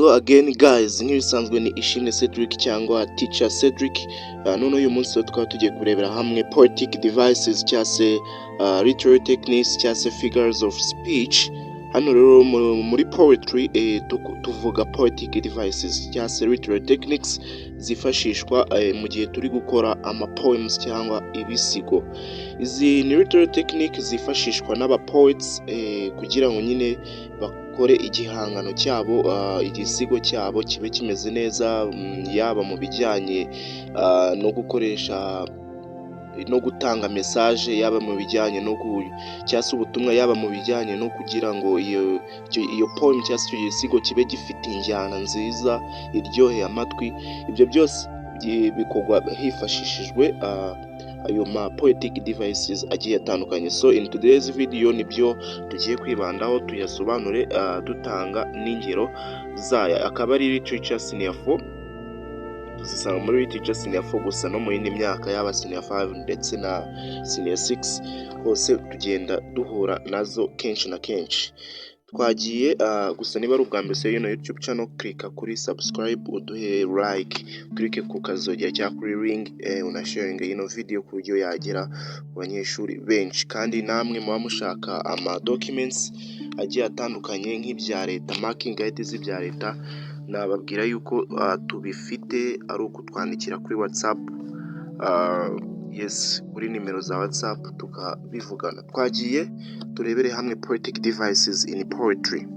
Hello again guys, nk'ibisanzwe ni Ishimwe Cedric cyangwa Teacher Cedric. None uyu munsi tukaba tugiye kurebera hamwe poetic devices cyangwa se literary techniques cyangwa se figures of speech. Hano rero muri poetry tuvuga poetic devices cyangwa se literary techniques zifashishwa mu gihe turi gukora poems cyangwa ibisigo. Izi ni literary techniques zifashishwa n'aba poets kugira ngo nyine bakore igihangano cyabo, igisigo cyabo kibe kimeze neza, yaba mu bijyanye no gukoresha no gutanga message, yaba mu bijyanye no cyase ubutumwa, yaba mu bijyanye no kugira ngo iyo poem cyase icyo gisigo kibe gifite injyana nziza iryoheye amatwi. Ibyo byose bikorwa hifashishijwe ayo poetic devices agiye atandukanye. So in today's video nibyo tugiye kwibandaho tuyasobanure dutanga n'ingero zaya. Akaba ari literature senior 4, tuzisanga muri literature senior 4 gusa no mu yindi myaka yaba senior 5 ndetse na senior 6 hose tugenda duhura nazo kenshi na kenshi. Twagiye gusa niba ari ubwa mbere y'ino YouTube channel, klika kuri subscribe, uduhe like, klike ku kazogera cyangwa kuri ring, unasharinga ino video ku buryo yagera ku banyeshuri benshi. Kandi namwe muba mushaka documents agiye atandukanye nk'ibya leta, marking guide z'ibya leta, nababwira yuko tubifite ari ukutwandikira kuri WhatsApp, yes, kuri nimero za WhatsApp tukabivugana. Twagiye turebere hamwe poetic devices in poetry.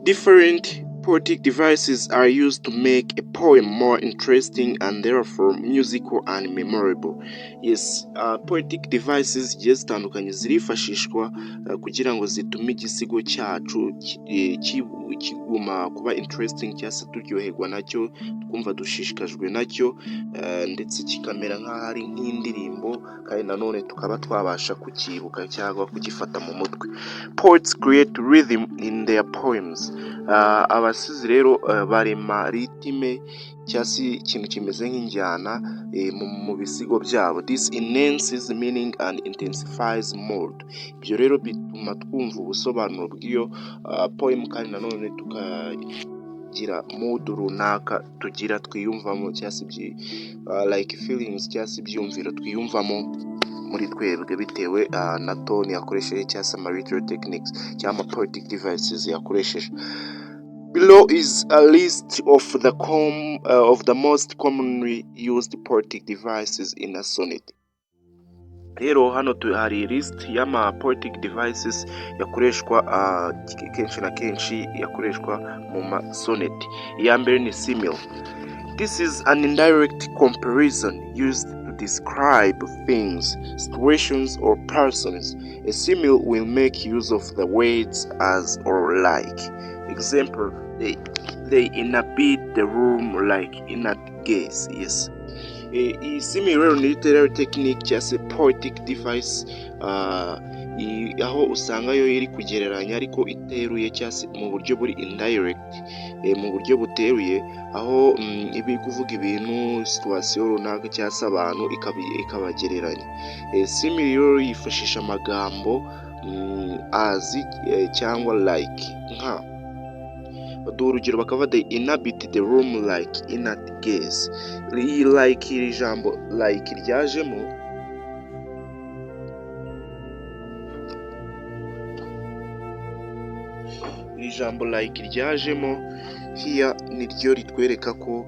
Different poetic devices are used to make a poem more interesting and therefore musical and memorable. Yes, poetic devices zitandukanye zirifashishwa kugira ngo zitume igisigo cyacu kiguma kuba interesting, cyase turyoherwa nacyo, twumva dushishikajwe nacyo, ndetse kikamera nk'ahari nk'indirimbo, kandi nanone tukaba twabasha kukibuka cyangwa kugifata mu mutwe. Poets create rhythm in their poems. Abasizi rero barema ritime cyase ikintu kimeze nk'injyana mu bisigo byabo. This enhances meaning and intensifies mood. Ibyo rero bituma twumva ubusobanuro bw'iyo poem, kandi nanone tukagira mood runaka tugira twiyumvamo, cyase like feelings cyase ibyumviro twiyumvamo muri twebwe bitewe na tone yakoresheje cyase literary techniques cyangwa poetic devices yakoresheje. Below is a list of the most commonly used poetic devices in a sonnet. Rero hano hari list y'ama poetic devices yakoreshwa kenshi na kenshi yakoreshwa mu sonnet. Iya mbere ni simile. This is an indirect comparison used to describe things, situations, or persons. A simile will make use of the words as or like. Example, they inhabit the room like in a gaze. Yes. A similar literary technique cyase poetic device, aho usanga yo iri kugereranya ariko iteruye cyase mu buryo buri indirect, mu buryo buteruye, aho ibi kuvuga ibintu, situation runaka cyase abantu ikabagereranya. Similar yifashisha amagambo as cyangwa like, nka baduha urugero bakava they inhabit the room like in a gaze. Like iri jambo like ryajemo, iri jambo like ryajemo here niryo ritwereka ko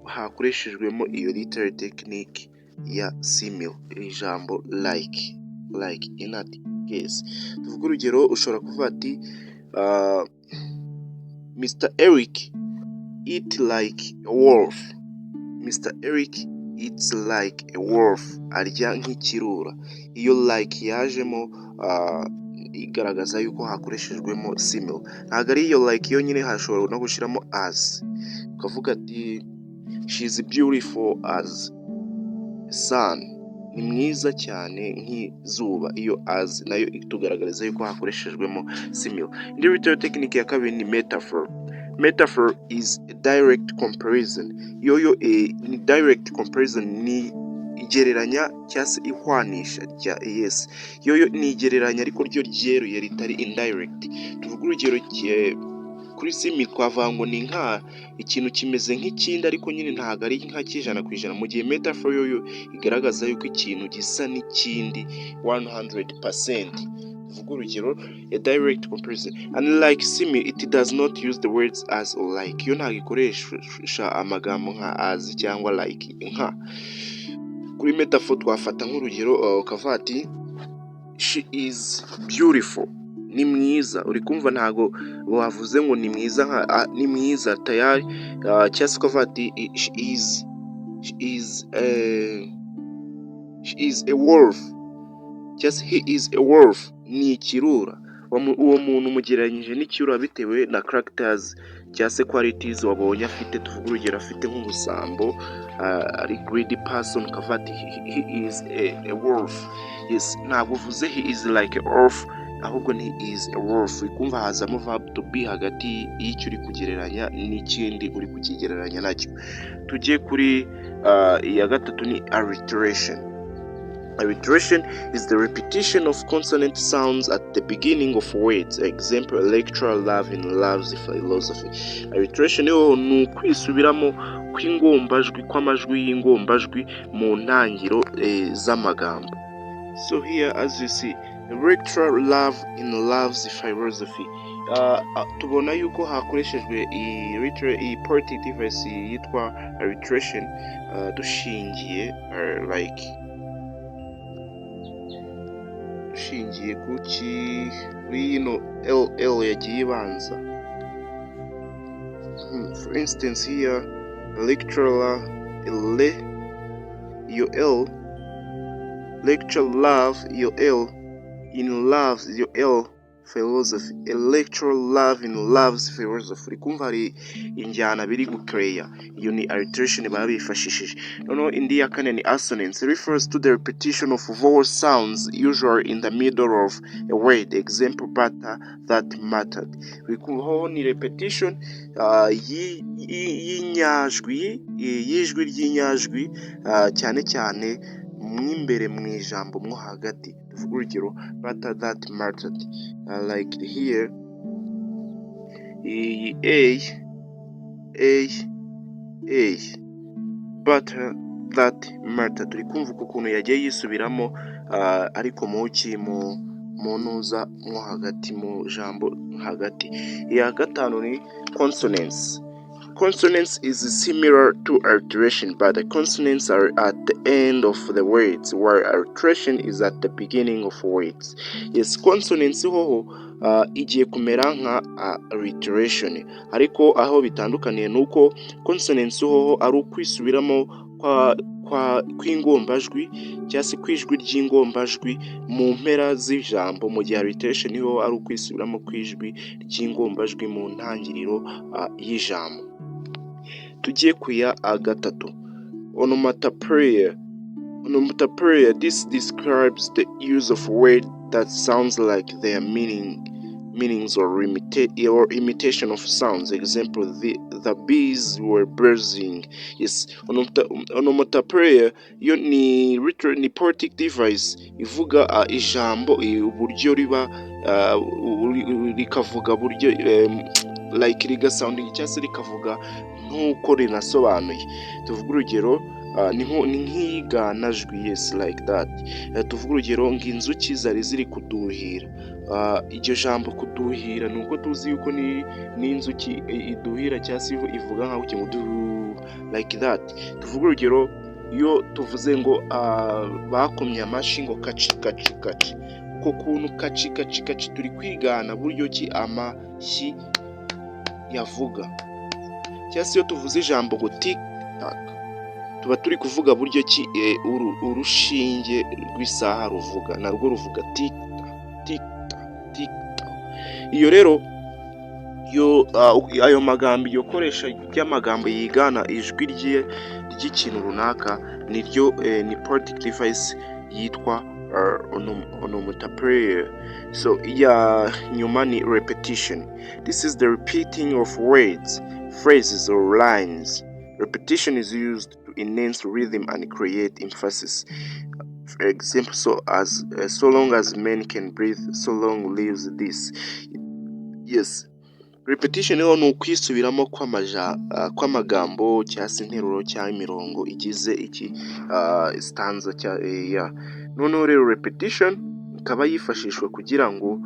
hakoreshejwemo iyo literary technique ya simile, iri jambo like in a gaze. Tuvuga urugero, ushobora kuvuga ati Mr. Eric eat like a wolf. Mr. Eric eats like a wolf. Arya nk'ikirura. Iyo like yajemo igaragaza yuko hakoreshejwemo simile. Ntabwo ari iyo like yonyine, hashobora no gushyiramo as. Ukavuga ati she is beautiful as sun. Ni mwiza cyane nk'izuba. Iyo as nayo itugaragariza yuko hakoreshejwemo simile. Indi literary technique ya kabiri ni metaphor. Metaphor is a direct comparison. Yo ni direct comparison, ni igereranya cyase ihwanisha rya yes. Yo ni igereranya ariko ryo ryeruye ritari indirect. Tuvuga urugero kuri simile twavuga ngo ni nka ikintu kimeze nk'ikindi ariko nyine ntabwo ari nka cy'ijana ku ijana, mu gihe metaphor yo igaragaza yuko ikintu gisa n'ikindi 100%. Tuvuga urugero, a direct comparison. Unlike simile, it does not use the words as or like. Yo ntabwo ikoresha amagambo nka as cyangwa like nka. Kuri metaphor twafata nk'urugero ukavuga ati she is beautiful, ni mwiza. Uri kumva ntago wavuze ngo ni mwiza ni mwiza tayari, cyangwa se ukavuga ati she is a wolf, just he is a wolf, ni ikirura. Uwo muntu umugereranyije n'ikirura bitewe na characters cyangwa se qualities wabonye afite. Tuvuga urugero afite nk'ubusambo, ari greedy person, ukavuga ati he is a wolf. Yes, ntabwo uvuze he is like a wolf, ahubwo ni is a wolf. Ikumva hazamo verb to be hagati y'icyo uri kugereranya n'ikindi uri kukigereranya nacyo. Tujye kuri iya gatatu ni alliteration. Alliteration is the repetition of consonant sounds at the beginning of words. Example, electoral love in love's philosophy. Alliteration yo ni ukwisubiramo kw'ingombajwi, kw'amajwi y'ingombajwi mu ntangiro z'amagambo. So here, as you see, electoral love in love's philosophy. Tubona yuko hakoreshejwe iyi poetic device yitwa alliteration, dushingiye dushingiye kuri ino LL yagiye ibanza. For instance here, electoral your L, electoral love your L, in love's your L philosophy, electoral love in love's philosophy. Rikumva hari injyana biri gucreya, iyo ni alliteration baba bifashishije. Noneho indi ya kane ni assonance, refers to the repetition of vowel sounds usually in the middle of a word. Example, butter, that mattered. Rikumva ho ni repetition y'inyajwi, y'ijwi ry'inyajwi, cyane cyane mwimbere mu ijambo mo hagati. Tuvuga urugero, butter that mattered, like here a butter that mattered. Turi kumva ukuntu yagiye yisubiramo ariko mu ntuza mo hagati mu jambo hagati. Iya gatanu ni consonants. Consonants is similar to alliteration, but the consonants are at the end of the words, while alliteration is at the beginning of words. Yes, consonants hoho igiye kumera nka alliteration, ariko aho bitandukaniye nuko consonants hoho ari ukwisubiramo kw'ingombajwi cyangwa se kw'ijwi ry'ingombajwi mu mpera z'ijambo, mu gihe alliteration ho ari ukwisubiramo kw'ijwi ry'ingombajwi mu ntangiriro y'ijambo. Tugiye kuya gatatu, onomatopoeia. Onomatopoeia, this describes the use of words that sounds like their meanings or imitation of sounds. Example, the bees were buzzing. Yes, onomatopoeia yo ni poetic device ivuga ijambo uburyo riba rikavuga buryo like riga sounding cyangwa se rikavuga nk'uko rinasobanuye. Tuvuga urugero, ni nk'iyiganajwi, yes, like that. Tuvuga urugero, ng'inzuki zari ziri kuduhira. Iryo jambo kuduhira ni uko tuzi yuko n'inzuki iduhira cyangwa se ivuga nk'aho ikintu like that. Tuvuga urugero, iyo tuvuze ngo bakomye amashyi ngo kaci kaci kaci, uko kuntu kaci kaci kaci turi kwigana buryo ki amashyi yavuga. Cyangwa se iyo tuvuze ijambo ngo tik tak, tuba turi kuvuga buryo ki urushinge rw'isaha ruvuga, narwo ruvuga tik tak tik tak tik tak. Iyo rero ayo magambo iyo koresha ry'amagambo yigana ijwi ry'ikintu runaka niryo ni poetic device yitwa onomatopoeia. So nyuma ni repetition. This is the repeating of words, phrases or lines. Repetition is used to enhance rhythm and create emphasis. For example, so long as men can breathe, so long lives this. Yes, repetition rero ni ukwisubiramo kw'amagambo cyangwa se interuro cyangwa imirongo igize iki stanza ya. Noneho rero repetition ikaba yifashishwa kugira ngo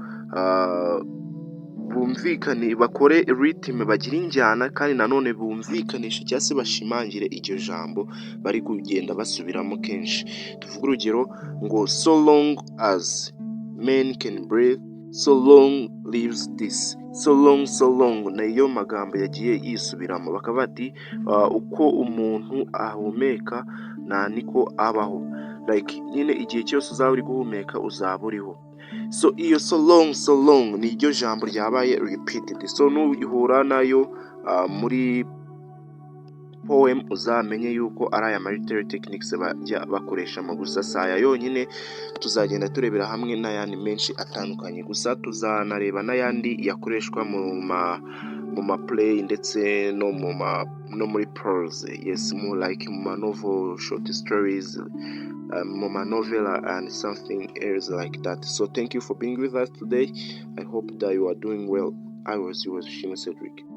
bumvikane, bakore rhythm, bagire injyana, kandi nanone bumvikanishe cyangwa se bashimangire iryo jambo bari kugenda basubiramo kenshi. Tuvuge urugero ngo so long as men can breathe, so long lives this, so long nayo magambo yagiye yisubiramo. Bakaba bati uko umuntu ahumeka nta niko abaho, like nyine igihe cyose uzaba uri guhumeka uzaba uriho. So iyo so long ni iryo jambo ryabaye repeated. So nuhura nayo muri poem uzamenye yuko ari aya military techniques bajya bakoresha mu gusasaya yonyine. Tuzagenda turebera hamwe n'ayandi menshi atandukanye, gusa tuzanareba n'ayandi yakoreshwa mu ma play ndetse no muri prose, yes, more like mu ma novel, short stories, mu ma novel and something else like that. So thank you for being with us today. I hope that you are doing well. I was yours, Cedric.